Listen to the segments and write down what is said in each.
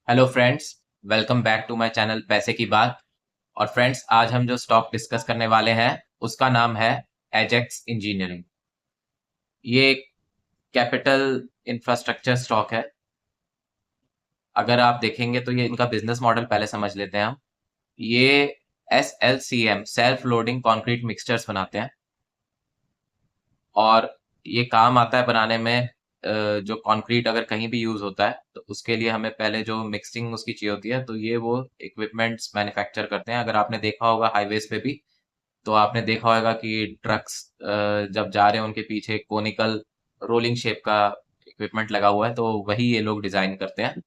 Hello friends. Welcome back to my channel पैसे की बात। और फ्रेंड्स, आज हम जो स्टॉक डिस्कस करने वाले हैं उसका नाम है एजेक्स इंजीनियरिंग। ये एक कैपिटल इंफ्रास्ट्रक्चर स्टॉक है। अगर आप देखेंगे तो ये इनका बिजनेस मॉडल पहले समझ लेते हैं हम। ये SLCM self loading concrete mixtures बनाते हैं और ये काम आता है बनाने में। जो कंक्रीट अगर कहीं भी यूज होता है तो उसके लिए हमें पहले जो मिक्सिंग उसकी चाहिए होती है, तो ये वो इक्विपमेंट्स मैन्युफैक्चर करते हैं। अगर आपने देखा होगा हाईवेज पे भी, तो आपने देखा होगा कि ट्रक्स जब जा रहे हैं उनके पीछे कोनिकल रोलिंग शेप का इक्विपमेंट लगा हुआ है, तो वही ये लोग डिजाइन करते हैं।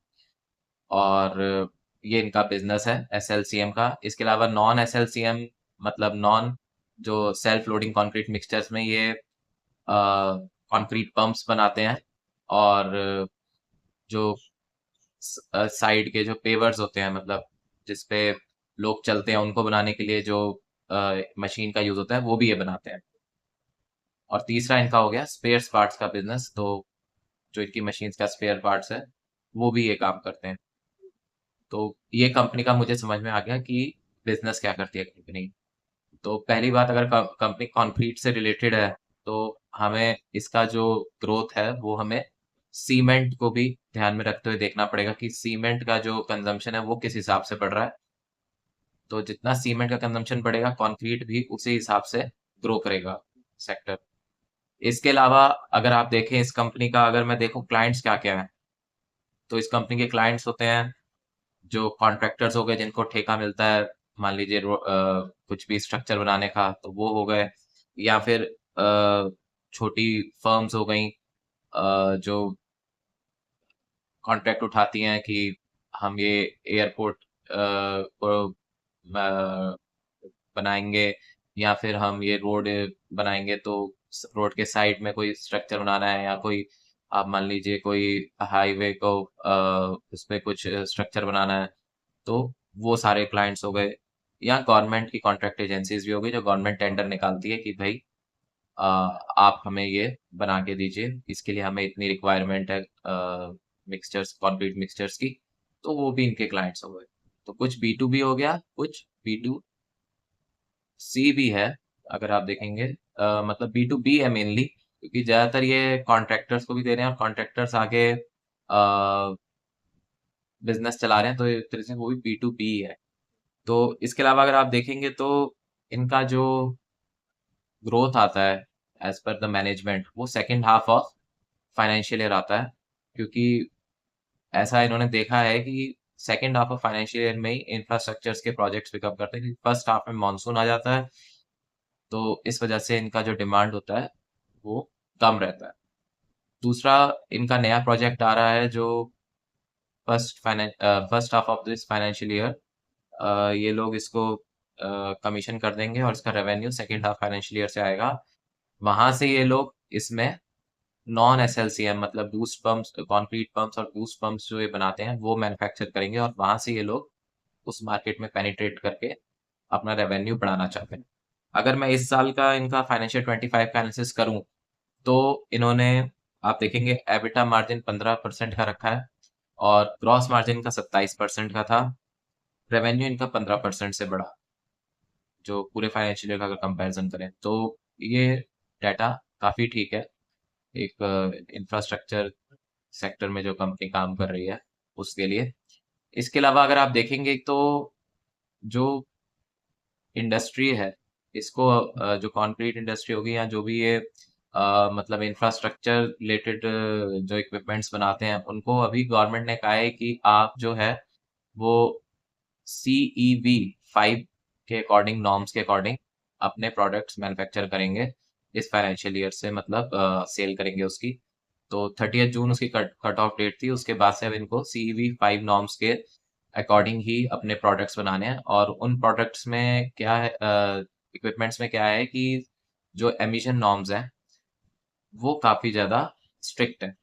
और ये इनका बिजनेस है SLCM का। इसके अलावा नॉन SLCM मतलब नॉन जो सेल्फ लोडिंग कंक्रीट मिक्सचर्स में ये कंक्रीट पंप्स बनाते हैं। और जो साइड के जो पेवर्स होते हैं, मतलब जिस पे लोग चलते हैं, उनको बनाने के लिए जो मशीन का यूज होता है वो भी ये बनाते हैं। और तीसरा इनका हो गया स्पेयर पार्ट्स का बिजनेस। तो जो इनकी मशीन का स्पेयर पार्ट्स है वो भी ये काम करते हैं। तो ये कंपनी का मुझे समझ में आ गया कि बिजनेस क्या करती है कंपनी। तो पहली बात, अगर कंपनी कंक्रीट से रिलेटेड है तो हमें इसका जो ग्रोथ है वो हमें सीमेंट को भी ध्यान में रखते हुए देखना पड़ेगा कि सीमेंट का जो कंजम्पशन है वो किस हिसाब से बढ़ रहा है। तो जितना सीमेंट का कंजम्पशन बढ़ेगा, कंक्रीट भी उसी हिसाब से ग्रो करेगा सेक्टर। इसके अलावा अगर आप देखें इस कंपनी का, अगर मैं देखूं क्लाइंट्स क्या क्या है, तो इस कंपनी के क्लाइंट्स होते हैं जो कॉन्ट्रैक्टर्स हो गए जिनको ठेका मिलता है, मान लीजिए कुछ भी स्ट्रक्चर बनाने का, तो वो हो गए। या फिर छोटी फर्म्स हो गई जो कॉन्ट्रैक्ट उठाती हैं कि हम ये एयरपोर्ट को बनाएंगे, या फिर हम ये रोड बनाएंगे, तो रोड के साइड में कोई स्ट्रक्चर बनाना है, या कोई आप मान लीजिए कोई हाईवे को उस पे कुछ स्ट्रक्चर बनाना है, तो वो सारे क्लाइंट्स हो गए। या गवर्नमेंट की कॉन्ट्रैक्ट एजेंसीज भी हो गई जो गवर्नमेंट टेंडर निकालती है कि भाई आप हमें ये बना के दीजिए, इसके लिए हमें इतनी रिक्वायरमेंट है मिक्सचर्स कंक्रीट मिक्सचर्स की। तो वो भी इनके क्लाइंट्स हो गए। तो कुछ B2B हो गया, कुछ B2C भी है। अगर आप देखेंगे मतलब B2B है मेनली, क्योंकि ज्यादातर ये कॉन्ट्रैक्टर्स को भी दे रहे हैं और कॉन्ट्रैक्टर्स आगे बिजनेस चला रहे हैं, तो एक तरह से वो भी B2B है। तो इसके अलावा अगर आप देखेंगे तो इनका जो ग्रोथ आता है एज पर द मैनेजमेंट, वो second half of financial year आता है। क्योंकि ऐसा इन्होंने देखा है कि second half of financial year में ही इंफ्रास्ट्रक्चर्स के प्रोजेक्ट्स पिकअप करते हैं, क्योंकि फर्स्ट हाफ में मानसून आ जाता है। तो इस वजह से इनका जो डिमांड होता है वो कम रहता है। दूसरा, इनका नया प्रोजेक्ट आ रहा है जो first half of this financial year ये लोग इसको कमीशन कर देंगे और इसका revenue second half financial year से आएगा। वहां से ये लोग इसमें नॉन SLCM मतलब बूस्ट पंप्स, कंक्रीट पंप्स और बूस्ट पंप्स जो ये बनाते हैं वो मैन्युफैक्चर करेंगे, और वहां से ये लोग उस मार्केट में पेनिट्रेट करके अपना रेवेन्यू बढ़ाना चाहते हैं। अगर मैं इस साल का इनका फाइनेंशियल 25 का एनालिसिस करूं, तो इन्होंने, आप देखेंगे एबिटा मार्जिन 15% का रखा है और ग्रॉस मार्जिन का 27% का था। रेवेन्यू इनका 15% से बढ़ा, जो पूरे फाइनेंशियल ईयर का अगर कंपैरिजन करें तो ये डाटा काफी ठीक है एक इंफ्रास्ट्रक्चर सेक्टर में जो कंपनी काम कर रही है उसके लिए। इसके अलावा अगर आप देखेंगे तो जो इंडस्ट्री है, इसको जो कंक्रीट इंडस्ट्री होगी या जो भी ये मतलब इंफ्रास्ट्रक्चर रिलेटेड जो इक्विपमेंट्स बनाते हैं, उनको अभी गवर्नमेंट ने कहा है कि आप जो है वो CEV 5 के अकॉर्डिंग, नॉर्म्स के अकॉर्डिंग अपने प्रोडक्ट्स मैन्युफैक्चर करेंगे इस फाइनेंशियल ईयर से, मतलब सेल करेंगे उसकी। तो 30 जून उसकी कट ऑफ डेट थी। उसके बाद से अब इनको CEV 5 नॉर्म्स के अकॉर्डिंग ही अपने प्रोडक्ट्स बनाने हैं। और उन प्रोडक्ट्स में क्या है, इक्विपमेंट्स में क्या है कि जो एमिशन नॉर्म्स हैं वो काफी ज्यादा स्ट्रिक्ट है।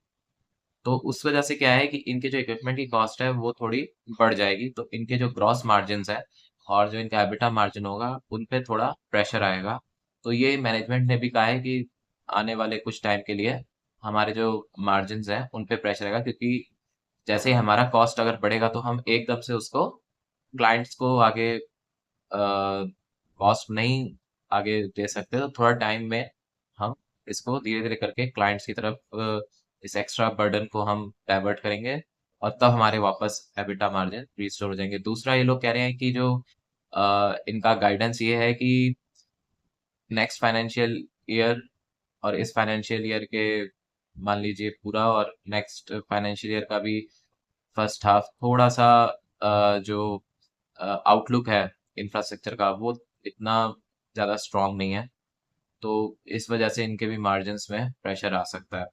तो उस वजह से क्या है कि इनके जो इक्विपमेंट की कॉस्ट है वो थोड़ी बढ़ जाएगी, तो इनके जो ग्रॉस मार्जिन है और जो इनका एबिटा मार्जिन होगा उन पे थोड़ा प्रेशर आएगा। तो ये मैनेजमेंट ने भी कहा है कि आने वाले कुछ टाइम के लिए हमारे जो मार्जिन हैं उन पे प्रेशर आएगा, क्योंकि जैसे ही हमारा कॉस्ट अगर बढ़ेगा तो हम एकदम से उसको क्लाइंट्स को आगे कॉस्ट नहीं आगे दे सकते, तो थोड़ा टाइम में हम इसको धीरे धीरे करके क्लाइंट्स की तरफ इस एक्स्ट्रा बर्डन को हम डाइवर्ट करेंगे, और तब हमारे वापस एबिटा मार्जिन रिस्टोर हो जाएंगे। दूसरा, ये लोग कह रहे हैं कि जो इनका गाइडेंस ये है कि नेक्स्ट फाइनेंशियल ईयर और इस फाइनेंशियल ईयर के, मान लीजिए पूरा, और नेक्स्ट फाइनेंशियल ईयर का भी फर्स्ट हाफ थोड़ा सा जो आउटलुक है इंफ्रास्ट्रक्चर का, वो इतना ज़्यादा स्ट्रांग नहीं है। तो इस वजह से इनके भी मार्जिन्स में प्रेशर आ सकता है।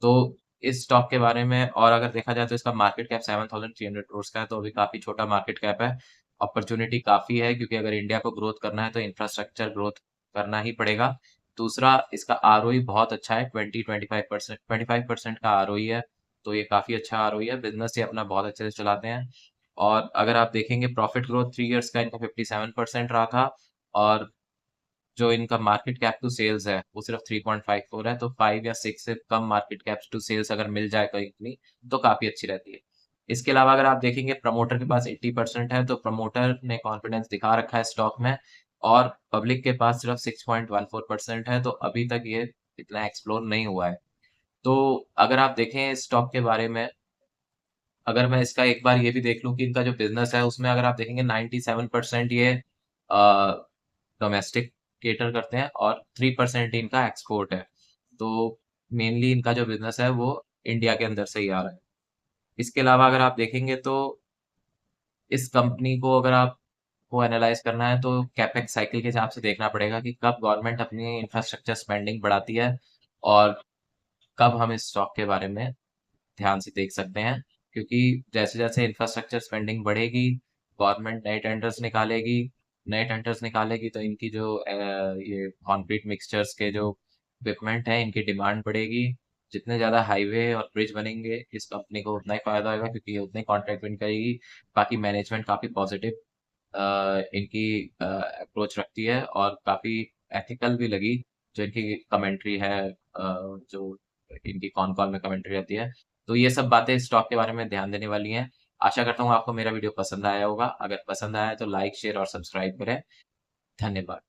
तो इस स्टॉक के बारे में, और अगर देखा जाए तो इसका मार्केट कैप 7,300 करोड़ का है, तो अभी काफ़ी छोटा मार्केट कैप है। अपॉर्चुनिटी काफ़ी है, क्योंकि अगर इंडिया को ग्रोथ करना है तो इंफ्रास्ट्रक्चर ग्रोथ करना ही पड़ेगा। दूसरा, इसका आरओई बहुत अच्छा है, 20-25%, 25% का आरओई है। तो ये काफ़ी अच्छा आरओई है, बिजनेस ये अपना बहुत अच्छे से चलाते हैं। और अगर आप देखेंगे प्रॉफिट ग्रोथ 3 इयर्स का इनका 57% रहा था, और जो इनका मार्केट कैप टू सेल्स है वो सिर्फ 3.54 है। तो 5 या 6 से कम मार्केट कैप टू सेल्स अगर मिल जाए कंपनी, तो काफी अच्छी रहती है। इसके अलावा अगर आप देखेंगे प्रमोटर के पास 80% है, तो प्रमोटर ने कॉन्फिडेंस दिखा रखा है स्टॉक में, और पब्लिक के पास सिर्फ 6.14% है, तो अभी तक ये इतना एक्सप्लोर नहीं हुआ है। तो अगर आप देखें स्टॉक के बारे में, अगर मैं इसका एक बार ये भी देख लूं कि इनका जो बिजनेस है उसमें अगर आप देखेंगे 97% ये डोमेस्टिक केटर करते हैं, और 3% इनका एक्सपोर्ट है। तो मेनली इनका जो बिजनेस है वो इंडिया के अंदर से ही आ रहा है। इसके अलावा अगर आप देखेंगे तो इस कंपनी को अगर आपको एनालाइज करना है तो कैपेक्स साइकिल के हिसाब से देखना पड़ेगा कि कब गवर्नमेंट अपनी इंफ्रास्ट्रक्चर स्पेंडिंग बढ़ाती है, और कब हम इस स्टॉक के बारे में ध्यान से देख सकते हैं। क्योंकि जैसे जैसे इंफ्रास्ट्रक्चर स्पेंडिंग बढ़ेगी, गवर्नमेंट नए टेंडर्स निकालेगी, तो इनकी जो ये कंक्रीट मिक्सचर्स के जो इक्विपमेंट है, इनकी डिमांड बढ़ेगी। जितने ज़्यादा हाईवे और ब्रिज बनेंगे इस कंपनी को उतना ही फायदा होगा, क्योंकि ये उतने ही कॉन्ट्रैक्ट विन करेगी। बाकी मैनेजमेंट काफ़ी पॉजिटिव इनकी अप्रोच रखती है, और काफ़ी एथिकल भी लगी जो इनकी कमेंट्री है, जो इनकी कॉन कॉल में कमेंट्री रहती है। तो ये सब बातें स्टॉक के बारे में ध्यान देने वाली हैं। आशा करता हूँ आपको मेरा वीडियो पसंद आया होगा। अगर पसंद आया तो लाइक, शेयर और सब्सक्राइब करें। धन्यवाद।